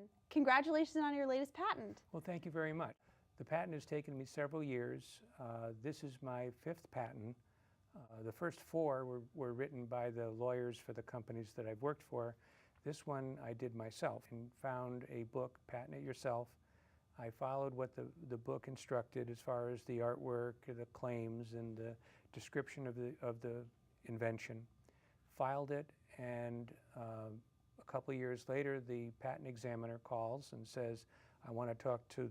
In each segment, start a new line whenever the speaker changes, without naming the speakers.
And congratulations on your latest patent.
Well, thank you very much. The patent has taken me several years. This is my 5th patent. The first 4 were written by the lawyers for the companies that I've worked for. This one I did myself and found a book, Patent It Yourself. I followed what the book instructed as far as the artwork, the claims, and the description of the invention. Filed it, and a couple of years later, the patent examiner calls and says, I want to talk to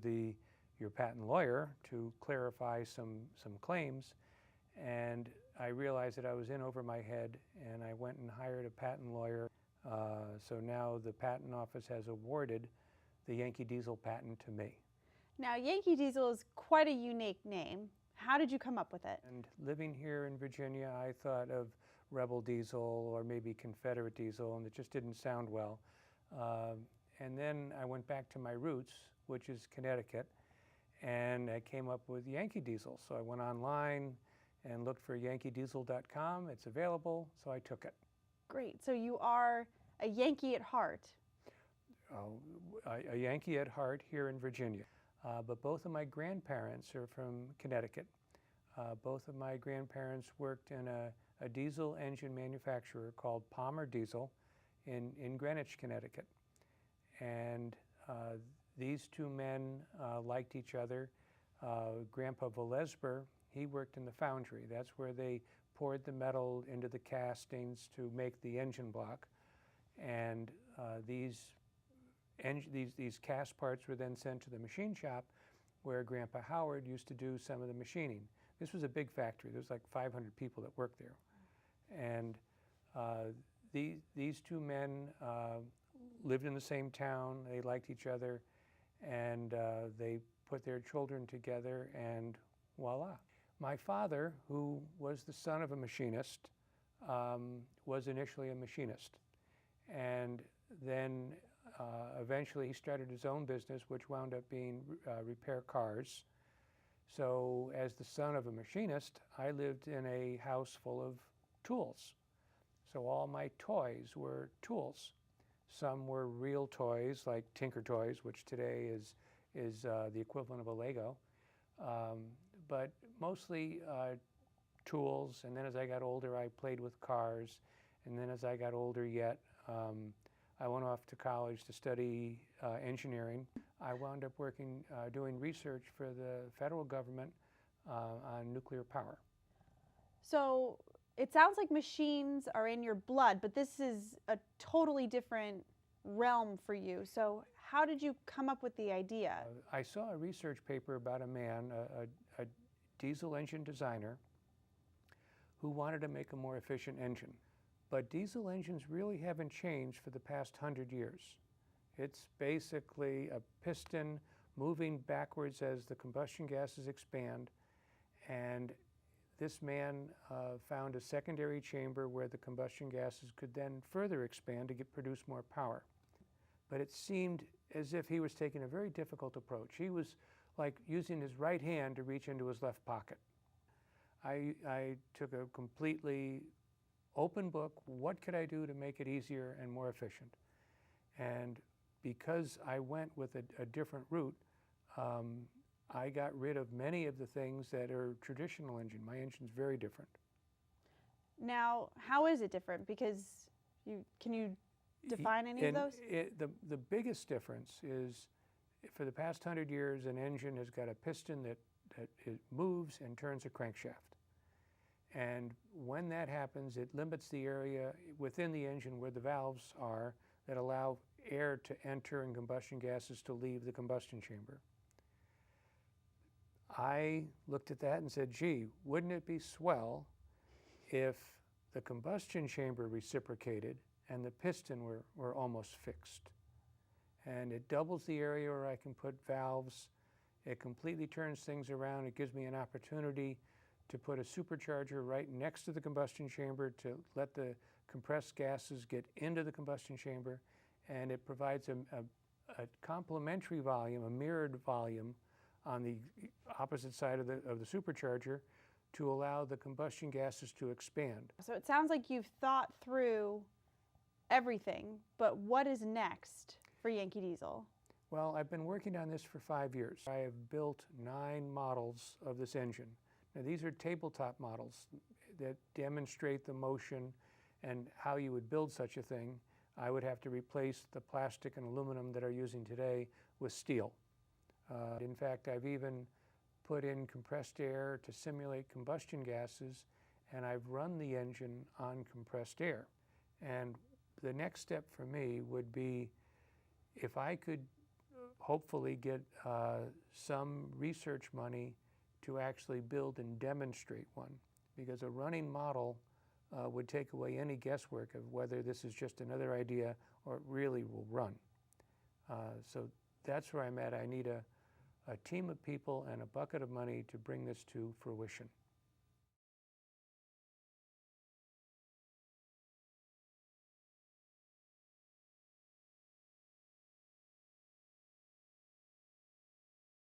your patent lawyer to clarify some claims. And I realized that I was in over my head, and I went and hired a patent lawyer. So now the patent office has awarded the Yankee Diesel patent to me.
Now, Yankee Diesel is quite a unique name. How did you come up with it?
And living here in Virginia, I thought of Rebel Diesel or maybe Confederate Diesel, and it just didn't sound well. And then I went back to my roots, which is Connecticut, and I came up with Yankee Diesel. So I went online and looked for yankeediesel.com. It's available, so I took it.
Great. So you are a Yankee at heart.
A Yankee at heart here in Virginia. But both of my grandparents are from Connecticut. Both of my grandparents worked in a diesel engine manufacturer called Palmer Diesel in Greenwich, Connecticut. And these two men liked each other. Grandpa Valesber, he worked in the foundry. That's where they poured the metal into the castings to make the engine block. And these cast parts were then sent to the machine shop where Grandpa Howard used to do some of the machining. This was a big factory. There was like 500 people that worked there. And these two men lived in the same town. They liked each other, and they put their children together, and voila. My father, who was the son of a machinist, was initially a machinist. And then eventually he started his own business, which wound up being repair cars. So as the son of a machinist, I lived in a house full of tools. So all my toys were tools. Some were real toys, like Tinker Toys, which today is the equivalent of a Lego. But mostly tools. And then as I got older, I played with cars. And then as I got older yet, I went off to college to study engineering. I wound up working, doing research for the federal government on nuclear power.
So it sounds like machines are in your blood, but this is a totally different realm for you. So how did you come up with the idea?
I saw a research paper about a man, a diesel engine designer, who wanted to make a more efficient engine. But diesel engines really haven't changed for the past 100 years. It's basically a piston moving backwards as the combustion gases expand. And this man found a secondary chamber where the combustion gases could then further expand to produce more power. But it seemed as if he was taking a very difficult approach. He was like using his right hand to reach into his left pocket. I took a completely open book. What could I do to make it easier and more efficient? And because I went with a different route, I got rid of many of the things that are traditional engine. My engine's very different.
Now, how is it different? Because can you define any of those?
The biggest difference is, for the past 100 years, an engine has got a piston that it moves and turns a crankshaft. And when that happens, it limits the area within the engine where the valves are that allow air to enter and combustion gases to leave the combustion chamber. I looked at that and said, gee, wouldn't it be swell if the combustion chamber reciprocated and the piston were almost fixed? And it doubles the area where I can put valves. It completely turns things around. It gives me an opportunity to put a supercharger right next to the combustion chamber to let the compressed gases get into the combustion chamber, and it provides a complementary volume, a mirrored volume on the opposite side of the supercharger to allow the combustion gases to expand.
So it sounds like you've thought through everything, but what is next? for Yankee Diesel?
Well, I've been working on this for 5 years. I have built 9 models of this engine. Now, these are tabletop models that demonstrate the motion and how you would build such a thing. I would have to replace the plastic and aluminum that are using today with steel. In fact, I've even put in compressed air to simulate combustion gases, and I've run the engine on compressed air. And the next step for me would be if I could hopefully get some research money to actually build and demonstrate one, because a running model would take away any guesswork of whether this is just another idea or it really will run. So that's where I'm at. I need a team of people and a bucket of money to bring this to fruition.